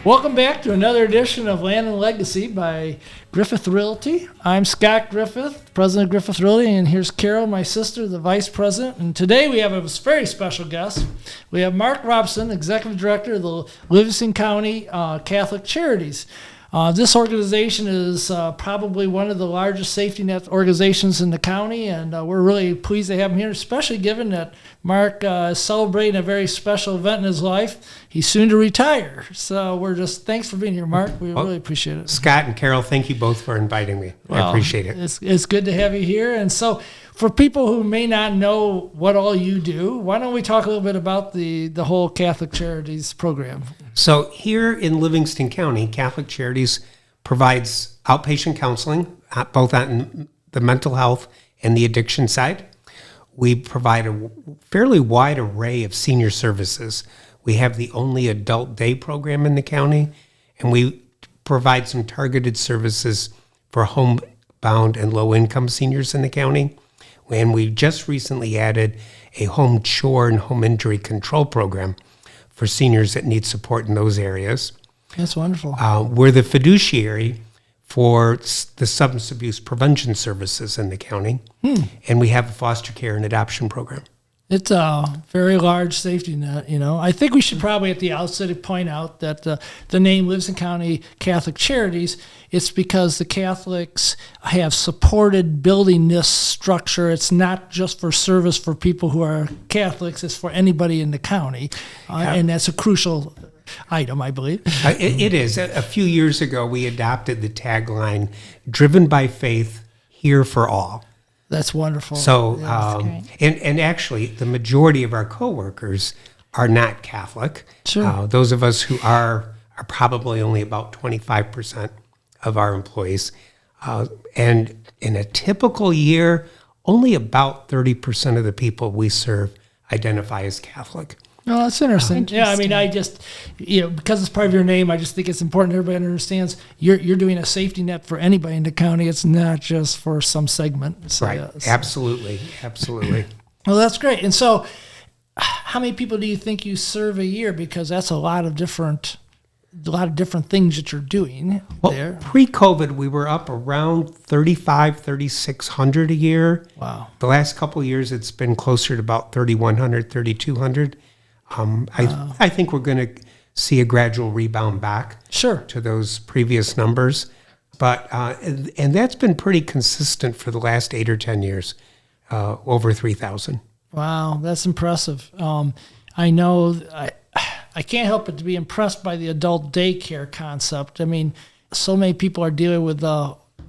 Welcome back to another edition of Land and Legacy by Griffith Realty. I'm Scott Griffith, president of Griffith Realty, and here's Carol, my sister, the vice president. And today we have a very special guest. We have Mark Robson, executive director of the Livingston County Catholic Charities. This organization is probably one of the largest safety net organizations in the county, and we're really pleased to have him here, especially given that Mark is celebrating a very special event in his life. He's soon to retire. So thanks for being here, Mark. We really appreciate it. Scott and Carol, thank you both for inviting me. I appreciate it. It's good to have you here. And so for people who may not know what all you do, why don't we talk a little bit about the whole Catholic Charities program? So here in Livingston County, Catholic Charities provides outpatient counseling, both on the mental health and the addiction side. We provide a fairly wide array of senior services. We have the only adult day program in the county, and we provide some targeted services for homebound and low-income seniors in the county. And we just recently added a home chore and home injury control program for seniors that need support in those areas. That's wonderful. We're the fiduciary for the substance abuse prevention services in the county, and we have a foster care and adoption program. It's a very large safety net, I think we should probably at the outset point out that the name Livingston County Catholic Charities, it's because the Catholics have supported building this structure. It's not just for service for people who are Catholics, it's for anybody in the county, and that's a crucial item, I believe. It is. A few years ago, we adopted the tagline, "Driven by faith, here for all." That's wonderful. So, and actually, the majority of our coworkers are not Catholic. Sure. Those of us who are probably only about 25% of our employees. And in a typical year, only about 30% of the people we serve identify as Catholic. Oh, that's interesting. Yeah, I mean, I just, because it's part of your name, I just think it's important everybody understands you're doing a safety net for anybody in the county. It's not just for some segment. So, right. Absolutely. Well, that's great. And so how many people do you think you serve a year? Because that's a lot of different things that you're doing there. Pre-COVID, we were up around 3,600 a year. Wow. The last couple of years, it's been closer to about 3,100, 3,200. I think we're going to see a gradual rebound back to those previous numbers. But and that's been pretty consistent for the last 8 or 10 years, over 3,000. Wow, that's impressive. I know I can't help but to be impressed by the adult daycare concept. I mean, so many people are dealing with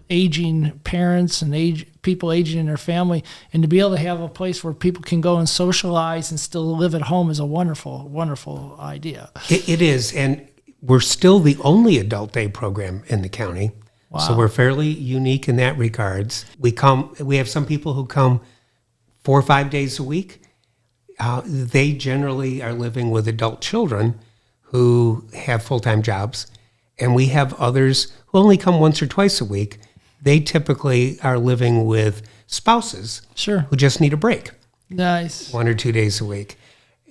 aging parents and people aging in their family, and to be able to have a place where people can go and socialize and still live at home is a wonderful, wonderful idea. It is, and we're still the only adult day program in the county. Wow. So we're fairly unique in that regards. We have some people who come 4 or 5 days a week. They generally are living with adult children who have full-time jobs, and we have others who only come once or twice a week. They typically are living with spouses who just need a break. Nice. 1 or 2 days a week.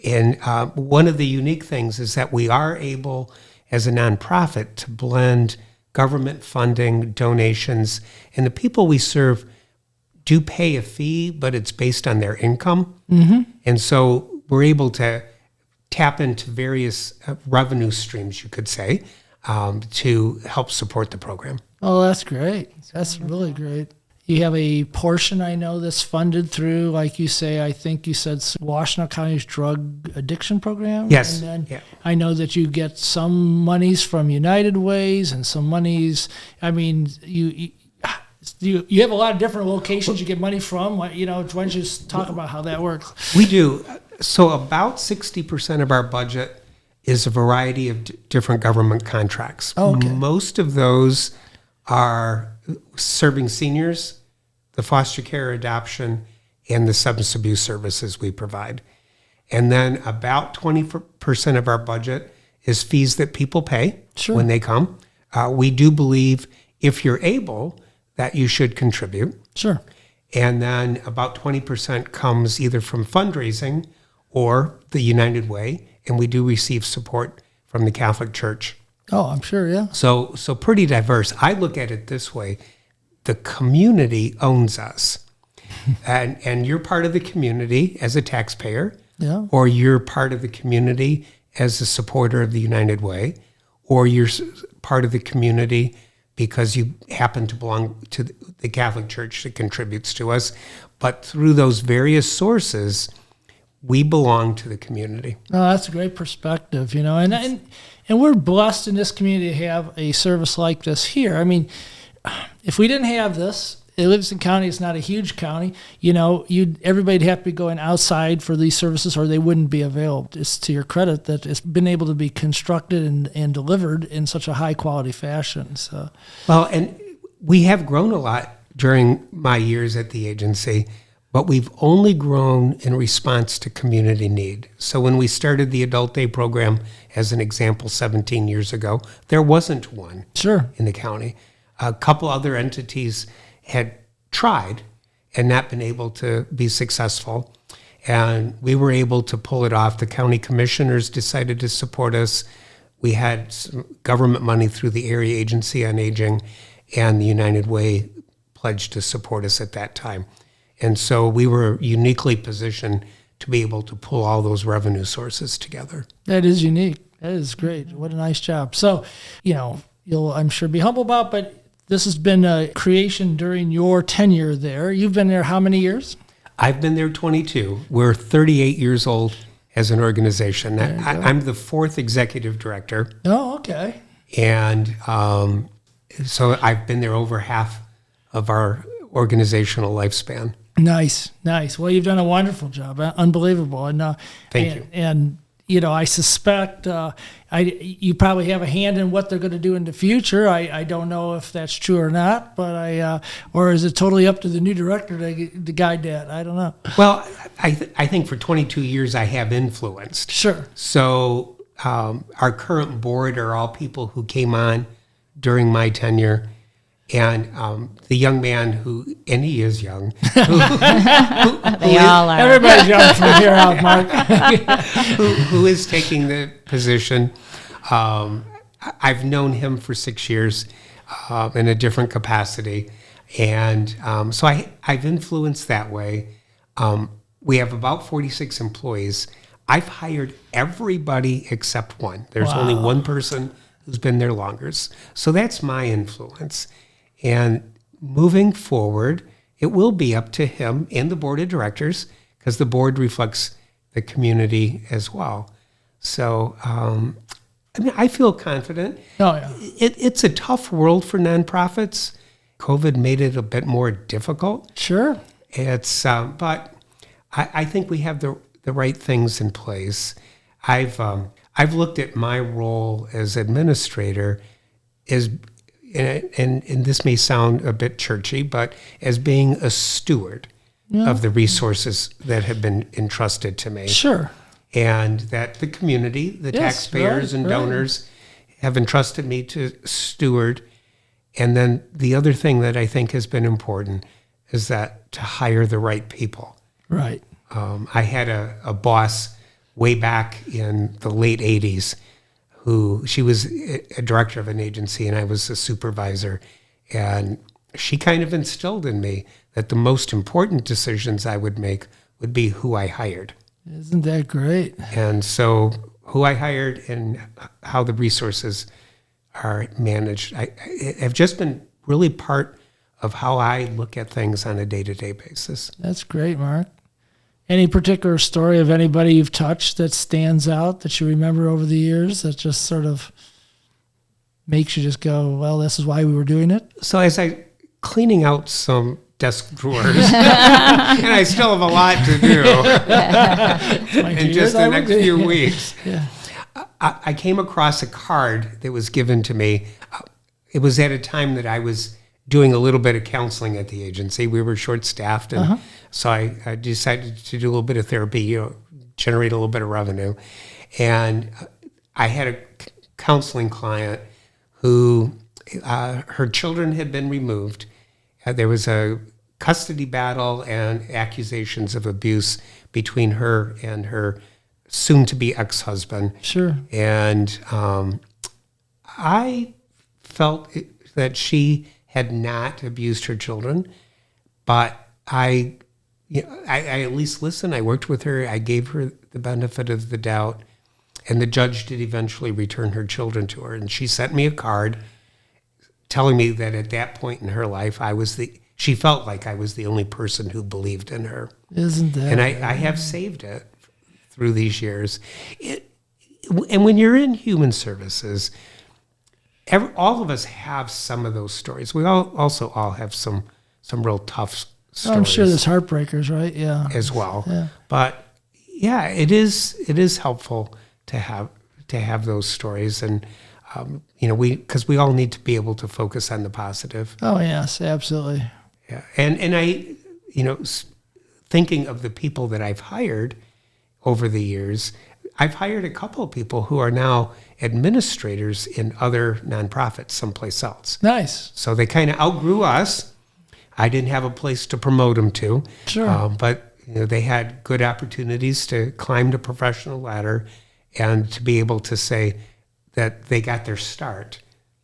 And one of the unique things is that we are able, as a nonprofit, to blend government funding, donations, and the people we serve do pay a fee, but it's based on their income. Mm-hmm. And so we're able to tap into various revenue streams, you could say, to help support the program. Oh, that's great. That's really great. You have a portion, I know, that's funded through, like you say, I think you said Washtenaw County's drug addiction program. Yes. And then I know that you get some monies from United Ways and some monies. I mean, you have a lot of different locations you get money from. Why don't you just talk about how that works? We do. So about 60% of our budget is a variety of different government contracts. Okay. Most of those are serving seniors, the foster care, adoption, and the substance abuse services we provide. And then about 20% of our budget is fees that people pay when they come. We do believe if you're able that you should contribute. Sure. And then about 20% comes either from fundraising or the United Way, and we do receive support from the Catholic Church Oh, I'm sure, yeah. So pretty diverse. I look at it this way: the community owns us, and you're part of the community as a taxpayer, Yeah. or you're part of the community as a supporter of the United Way, or you're part of the community because you happen to belong to the Catholic Church that contributes to us. But through those various sources, we belong to the community. No, that's a great perspective, and we're blessed in this community to have a service like this here. I mean, if we didn't have this, Livingston County is not a huge county. Everybody'd have to be going outside for these services, or they wouldn't be available. It's to your credit that it's been able to be constructed and delivered in such a high quality fashion. So, well, and we have grown a lot during my years at the agency, but we've only grown in response to community need. So when we started the Adult Day program, as an example, 17 years ago, there wasn't one in the county. A couple other entities had tried and not been able to be successful. And we were able to pull it off. The county commissioners decided to support us. We had some government money through the Area Agency on Aging, and the United Way pledged to support us at that time. And so we were uniquely positioned to be able to pull all those revenue sources together. That is unique. That is great. What a nice job. So, you'll, I'm sure, be humble about, but this has been a creation during your tenure there. You've been there how many years? I've been there 22. We're 38 years old as an organization. I'm the fourth executive director. Oh, okay. And so I've been there over half of our organizational lifespan. Nice. Well, you've done a wonderful job. Unbelievable. And Thank you. And I suspect you probably have a hand in what they're going to do in the future. I don't know if that's true or not, but or is it totally up to the new director to guide that? I don't know. Well, I think for 22 years I have influenced. Sure. So our current board are all people who came on during my tenure. And the young man and he is young. They all are. Everybody's young from here out, Mark. who is taking the position. I've known him for 6 years in a different capacity. And so I've influenced that way. We have about 46 employees. I've hired everybody except one. There's only one person who's been there longer. So that's my influence. And moving forward, it will be up to him and the board of directors, because the board reflects the community as well. So, I feel confident. Oh, yeah. It's a tough world for nonprofits. COVID made it a bit more difficult. Sure. It's, but I think we have the right things in place. I've looked at my role as administrator as, and this may sound a bit churchy, but as being a steward of the resources that have been entrusted to me. Sure. And that the community, the taxpayers and donors have entrusted me to steward. And then the other thing that I think has been important is that to hire the right people. Right. I had a boss way back in the late 80s she was a director of an agency and I was a supervisor. And she kind of instilled in me that the most important decisions I would make would be who I hired. Isn't that great? And so who I hired and how the resources are managed have just been really part of how I look at things on a day-to-day basis. That's great, Mark. Any particular story of anybody you've touched that stands out that you remember over the years that just sort of makes you just go, well, this is why we were doing it? So as I cleaning out some desk drawers, and I still have a lot to do in just the next few weeks. Yeah. I came across a card that was given to me. It was at a time that I was doing a little bit of counseling at the agency. We were short-staffed, and so I decided to do a little bit of therapy, generate a little bit of revenue. And I had a counseling client who her children had been removed. There was a custody battle and accusations of abuse between her and her soon-to-be ex-husband. Sure. And I felt that she had not abused her children, but I at least listened. I worked with her. I gave her the benefit of the doubt, and the judge did eventually return her children to her. And she sent me a card telling me that at that point in her life, she felt like I was the only person who believed in her. Isn't that? And I have saved it through these years. And when you're in human services, all of us have some of those stories. We also all have some real tough stories. I'm sure there's heartbreakers, right? Yeah. As well. Yeah. But yeah, it is helpful to have those stories, and because we all need to be able to focus on the positive. Oh yes, absolutely. Yeah, and I, thinking of the people that I've hired over the years, I've hired a couple of people who are now administrators in other nonprofits someplace else. Nice. So they kind of outgrew us. I didn't have a place to promote them to. Sure. But they had good opportunities to climb the professional ladder and to be able to say that they got their start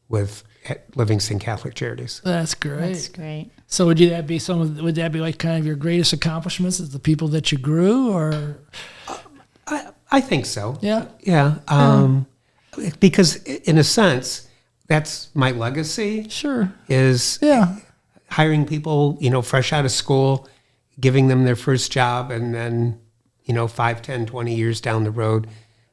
with Livingston Catholic Charities. That's great. That's great. So would that be like kind of your greatest accomplishments, is the people that you grew, or? I think so. Yeah. Yeah. Because in a sense, that's my legacy. Sure. Is hiring people, fresh out of school, giving them their first job, and then, 5, 10, 20 years down the road,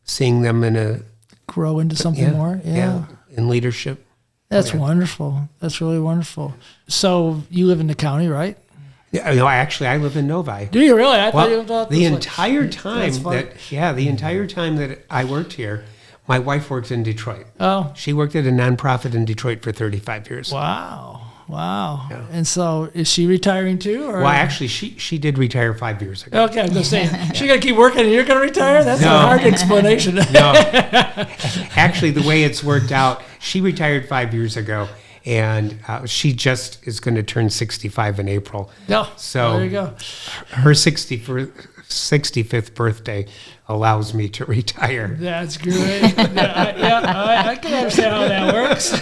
seeing them grow into something more. Yeah. In leadership. That's wonderful. That's really wonderful. So you live in the county, right? Yeah, I live in Novi. Do you really? I thought you lived out the this way. entire time the entire time that I worked here, my wife worked in Detroit. Oh. She worked at a nonprofit in Detroit for 35 years. Wow. Yeah. And so is she retiring too? Or? Well, actually, she did retire 5 years ago. Okay, I'm just saying. She's going to keep working and you're going to retire? That's a hard explanation. No. Actually, the way it's worked out, she retired 5 years ago, and she just is going to turn 65 in April. No, so there you go. Her 65th birthday allows me to retire. That's great. I can understand how that works.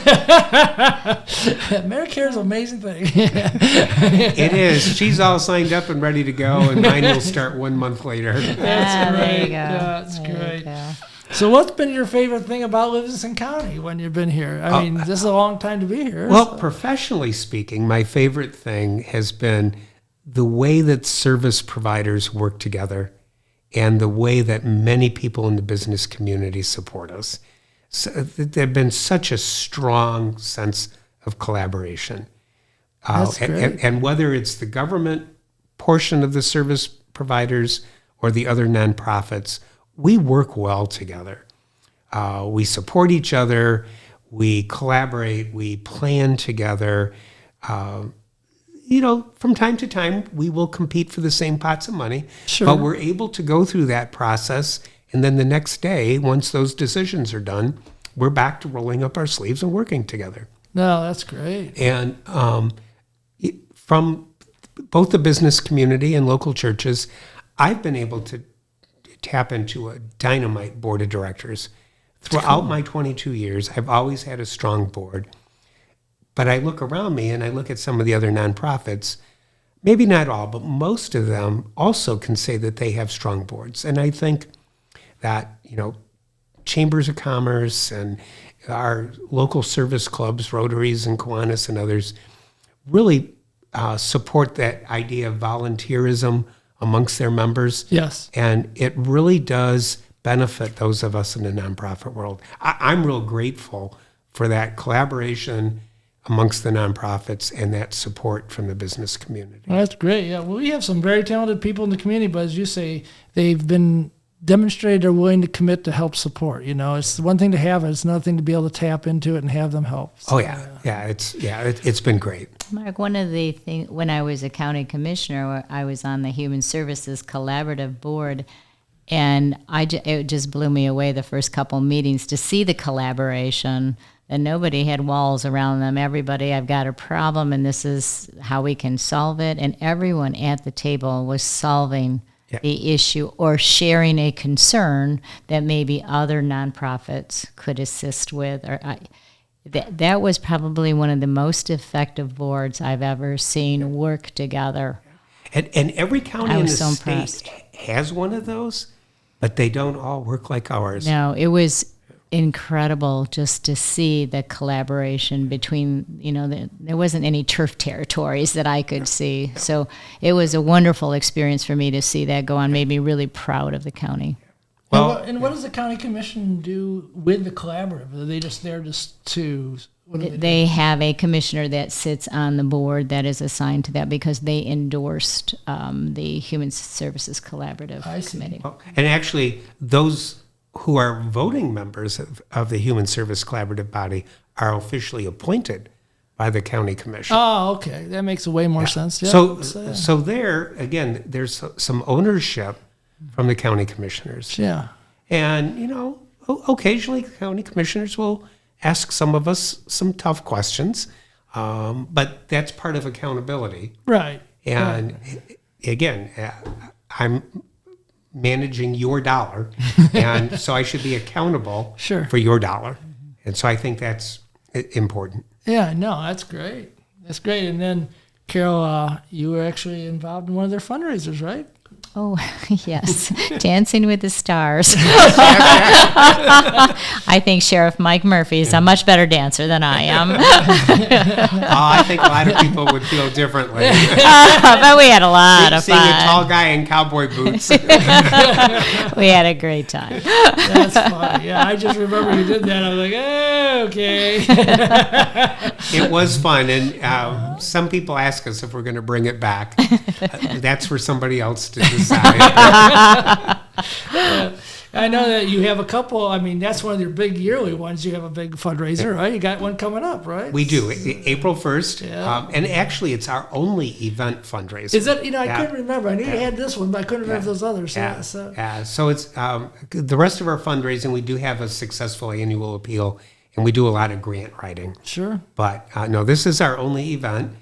Medicare is an amazing thing. It is. She's all signed up and ready to go, and mine will start 1 month later. That's great. There you go. That's great. Go. So what's been your favorite thing about Livingston County when you've been here? I mean, this is a long time to be here. Well, professionally speaking, my favorite thing has been the way that service providers work together and the way that many people in the business community support us. So there's been such a strong sense of collaboration. That's great. And whether it's the government portion of the service providers or the other nonprofits, we work well together. We support each other. We collaborate. We plan together. From time to time, we will compete for the same pots of money. Sure. But we're able to go through that process. And then the next day, once those decisions are done, we're back to rolling up our sleeves and working together. No, that's great. And from both the business community and local churches, I've been able to tap into a dynamite board of directors. Throughout my 22 years, I've always had a strong board. But I look around me and I look at some of the other nonprofits, maybe not all, but most of them also can say that they have strong boards. And I think that, chambers of commerce and our local service clubs, Rotaries and Kiwanis and others, really support that idea of volunteerism amongst their members. Yes. And it really does benefit those of us in the nonprofit world. I'm real grateful for that collaboration amongst the nonprofits and that support from the business community. Well, that's great. Yeah. Well, we have some very talented people in the community, but as you say, they've been demonstrated they're willing to commit to help support. It's one thing to have it, it's another thing to be able to tap into it and have them help. So, It's been great. Mark, one of the things, when I was a county commissioner, I was on the Human Services Collaborative Board, and it just blew me away the first couple meetings to see the collaboration, and nobody had walls around them. Everybody, I've got a problem, and this is how we can solve it, and everyone at the table was solving the issue or sharing a concern that maybe other nonprofits could assist with. that was probably one of the most effective boards I've ever seen work together. And every county I in the was so state impressed. has one of those, but they don't all work like ours. No, it was incredible just to see the collaboration between, there wasn't any turf territories that I could see. So it was a wonderful experience for me to see that go on, made me really proud of the county. Well, and what does the county commission do with the collaborative? Are they just there just to? What do They have a commissioner that sits on the board that is assigned to that because they endorsed the Human Services Collaborative I see. Committee. and actually, those who are voting members of the Human Service Collaborative body are officially appointed by the county commission. Oh, okay, that makes way more sense. Yeah. So there again, there's some ownership from the county commissioners, yeah, and occasionally the county commissioners will ask some of us some tough questions, but that's part of accountability. right. And again, I'm managing your dollar, and so I should be accountable Sure. for your dollar. And so I think that's important. Yeah, no, that's great. That's great. And then, Carol, you were actually involved in one of their fundraisers, right? Oh, yes. Dancing with the Stars. I think Sheriff Mike Murphy is a much better dancer than I am. I think a lot of people would feel differently. But we had a lot of Seeing a fun. tall guy in cowboy boots. We had a great time. That's funny. Yeah, I just remember you did that. I was like, oh, okay. It was fun, and some people ask us if we're going to bring it back. That's for somebody else to decide. I know that you have a couple. I mean, that's one of your big yearly ones. You have a big fundraiser, right? You got one coming up, right? We do, April 1st. Yeah. And actually, it's our only event fundraiser. Is that, I Yeah. couldn't remember. I knew you had this one, but I couldn't remember those others. Yeah. So. So it's the rest of our fundraising. We do have a successful annual appeal, and we do a lot of grant writing. Sure. But no, this is our only event.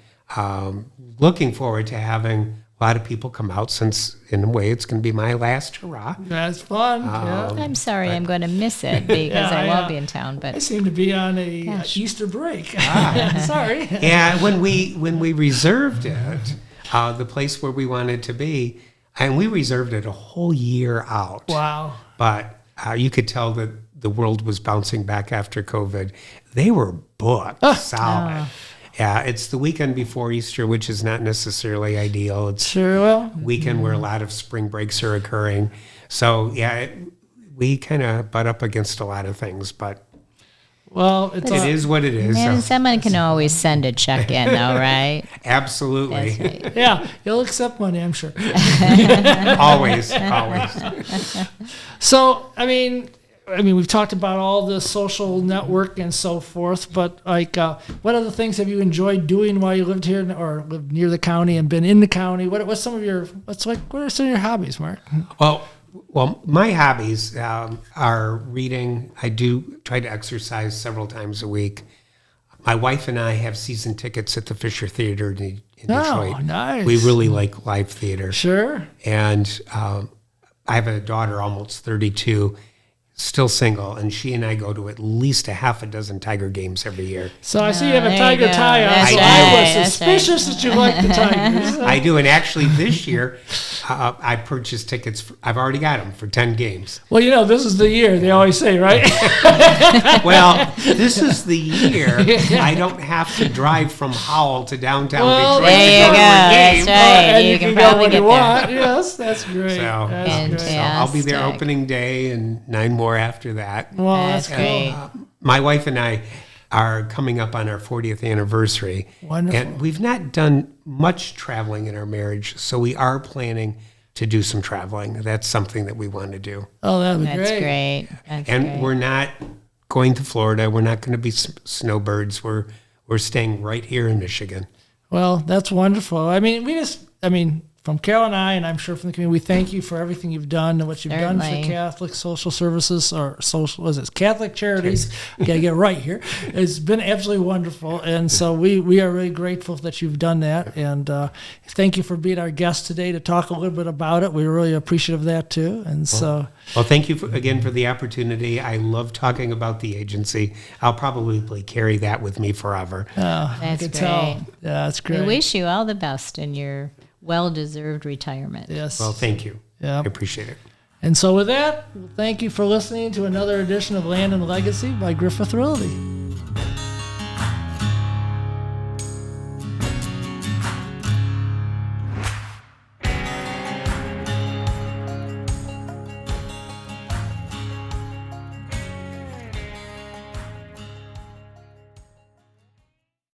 Looking forward to having a lot of people come out, since in a way it's going to be my last hurrah. That's fun. Yeah. I'm sorry I'm going to miss it because I won't be in town. I But seem to be on a Gosh. Easter break. Sorry. Yeah, when we reserved it, the place where we wanted to be, and we reserved it a whole year out. Wow. But you could tell that the world was bouncing back after COVID. They were booked solid. Yeah, it's the weekend before Easter, which is not necessarily ideal. It's Sure. Well, weekend where a lot of spring breaks are occurring. So yeah, we kind of butt up against a lot of things, but it's it is what it is. and So, someone can always send a check in, though, right? absolutely, That's right. Yeah, you'll accept money, I'm sure. always. So, I mean, we've talked about all the social network and so forth, but what other things have you enjoyed doing while you lived here or lived near the county and been in the county? What are some of your hobbies, Mark? Well, my hobbies are reading. I do try to exercise several times a week. My wife and I have season tickets at the Fisher Theater in Detroit. Oh, nice. We really like live theater. Sure. And I have a daughter, almost 32, still single, and she and I go to at least a half a dozen Tiger games every year. So I see you have a there you Tiger go. tie on, That's so right. I was That's suspicious that you liked the Tigers. I do, and actually this year I purchased tickets. I've already got them for 10 games. Well, this is the year, they always say, right? Well, this is the year I don't have to drive from Howell to downtown Well, Detroit there to you go go. to a That's game. right. And You you can go probably when get you there. want. Yes, that's great. So, That's great. So I'll be there Fantastic. opening day and 9 more after that. Well, that's That's cool. great. My wife and I are coming up on our 40th anniversary. Wonderful. And we've not done much traveling in our marriage, so we are planning to do some traveling. That's something that we want to do. Oh, that'd be That's great. great. That's And great. we're not going to Florida. We're not going to be snowbirds. We're staying right here in Michigan. Well, that's wonderful. from Carol and I'm sure from the community, we thank you for everything you've done and what you've done Certainly. for Catholic social services or social, was it Catholic Charities? I got to get it right here. It's been absolutely wonderful. And so we are really grateful that you've done that. And thank you for being our guest today to talk a little bit about it. We're really appreciative of that too. And Well, thank you again for the opportunity. I love talking about the agency. I'll probably carry that with me forever. I That's can great. tell. Yeah, that's great. We wish you all the best in your well-deserved retirement. Yes. Well, thank you. Yeah. I appreciate it. And so with that, thank you for listening to another edition of Land and Legacy by Griffith Realty.